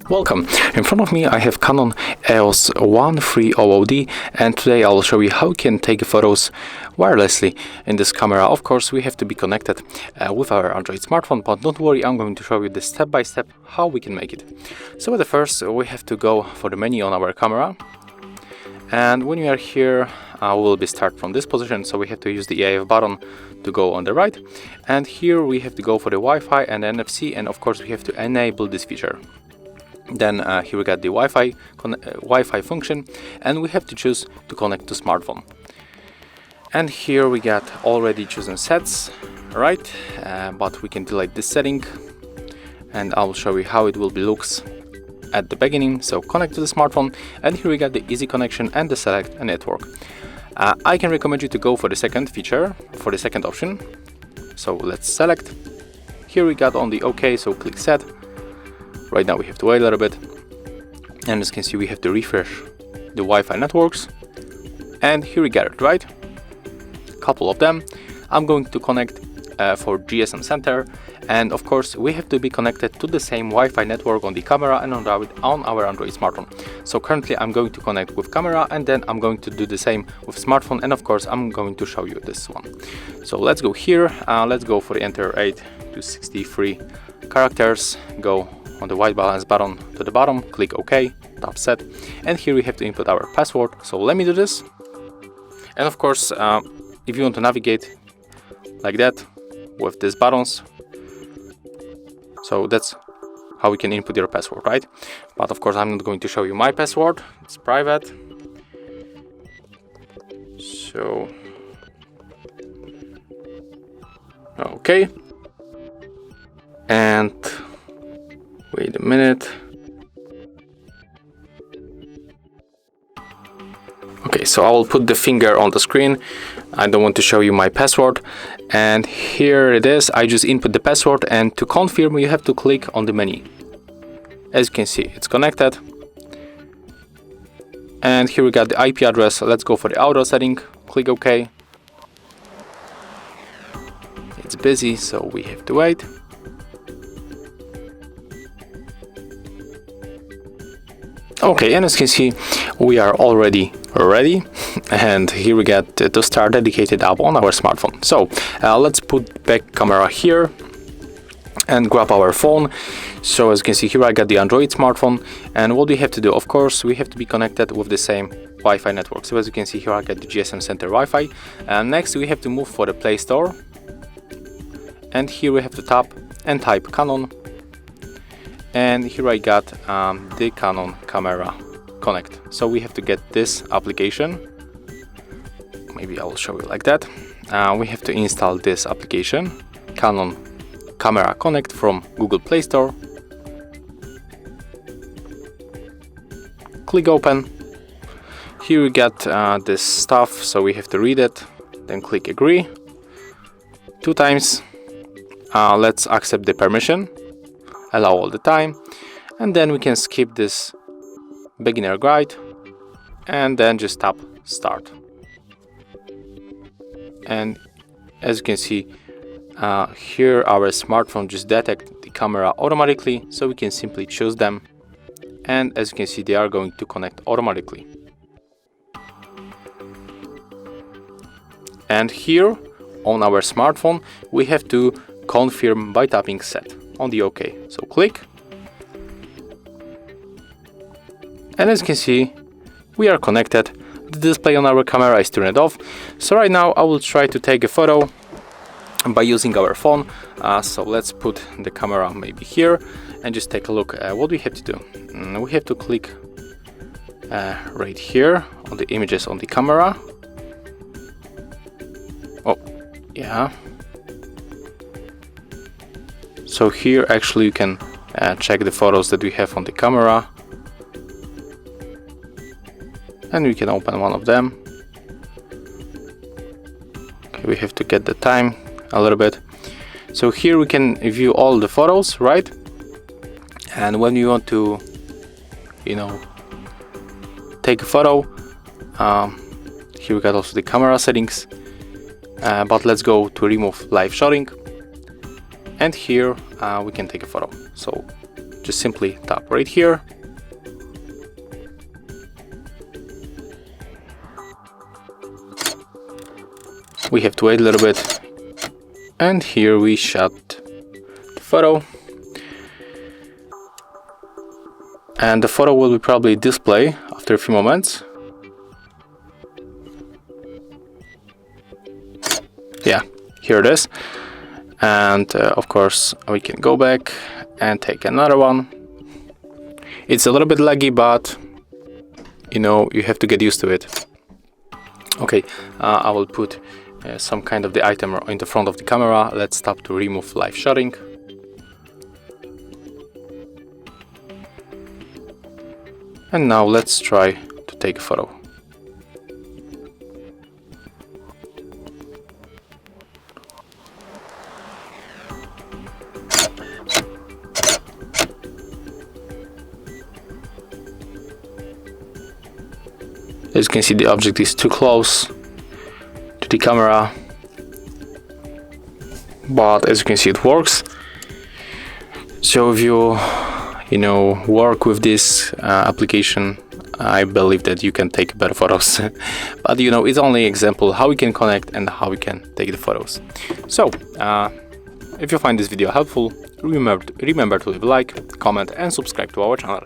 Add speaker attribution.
Speaker 1: Welcome! In front of me I have Canon EOS 1300D, and today I'll show you how you can take photos wirelessly in this camera. Of course, we have to be connected with our Android smartphone, but don't worry, I'm going to show you the step by step how we can make it. So at the first we have to go for the menu on our camera, and when we are here we'll be start from this position, so we have to use the AF button to go on the right, and here we have to go for the Wi-Fi and NFC, and of course we have to enable this feature. Then here we got the Wi-Fi function, and we have to choose to connect to smartphone. And here we got already chosen sets, right? But we can delete this setting, and I will show you how it will be looks at the beginning. So connect to the smartphone, and here we got the easy connection and the select a network. I can recommend you to go for the second feature, for the second option. So let's select. Here we got on the OK, so click set. Right now we have to wait a little bit, and as you can see we have to refresh the Wi-Fi networks, and here we got it, right? A couple of them. I'm going to connect for GSM center, and of course we have to be connected to the same Wi-Fi network on the camera and on our Android smartphone. So currently I'm going to connect with camera, and then I'm going to do the same with smartphone, and of course I'm going to show you this one. So let's go here, let's go for the enter 8 to 63 characters, go on the white balance button to the bottom, click OK, tap set, and here we have to input our password. So let me do this. And of course, if you want to navigate like that with these buttons, so that's how we can input your password, right? But of course, I'm not going to show you my password, it's private. So, okay, and wait a minute. Okay, so I will put the finger on the screen. I don't want to show you my password. And here it is. I just input the password, and to confirm you have to click on the menu. As you can see, it's connected. And here we got the IP address. Let's go for the auto setting. Click OK. It's busy, so we have to wait. Okay, and as you can see, we are already ready, and here we get to start dedicated app on our smartphone. So let's put back camera here and grab our phone. So as you can see here, I got the Android smartphone, and what we have to do, of course, we have to be connected with the same Wi-Fi network. So as you can see here, I got the GSM center Wi-Fi, and next we have to move for the Play Store, and here we have to tap and type Canon. And here I got the Canon Camera Connect. So we have to get this application. Maybe I'll show you like that. We have to install this application, Canon Camera Connect, from Google Play Store. Click open. Here we got this stuff, so we have to read it. Then click agree 2 times. Let's accept the permission. Allow all the time, and then we can skip this beginner guide, and then just tap start. And as you can see here, our smartphone just detect the camera automatically, so we can simply choose them, and as you can see, they are going to connect automatically. And here on our smartphone we have to confirm by tapping set on the OK. So click, and as you can see, we are connected. The display on our camera is turned off. So right now I will try to take a photo by using our phone. So let's put the camera maybe here and just take a look at what we have to do. We have to click right here on the images on the camera. Oh, yeah. So here actually you can check the photos that we have on the camera, and we can open one of them. Okay, we have to get the time a little bit. So here we can view all the photos, right? And when you want to, take a photo, here we got also the camera settings. but let's go to remove live shotting, and here we can take a photo. So just simply tap right here. We have to wait a little bit, and here we shot the photo, and the photo will be probably display after a few moments. Yeah, here it is. And of course we can go back and take another one. It's a little bit laggy, but you know, you have to get used to it. Okay, I will put some kind of the item in the front of the camera. Let's tap to remove live shotting. And now let's try to take a photo. As you can see, the object is too close to the camera, but as you can see, it works. So if you know, work with this application, I believe that you can take better photos. But you know, it's only an example how we can connect and how we can take the photos. So if you find this video helpful, remember to leave a like, comment and subscribe to our channel.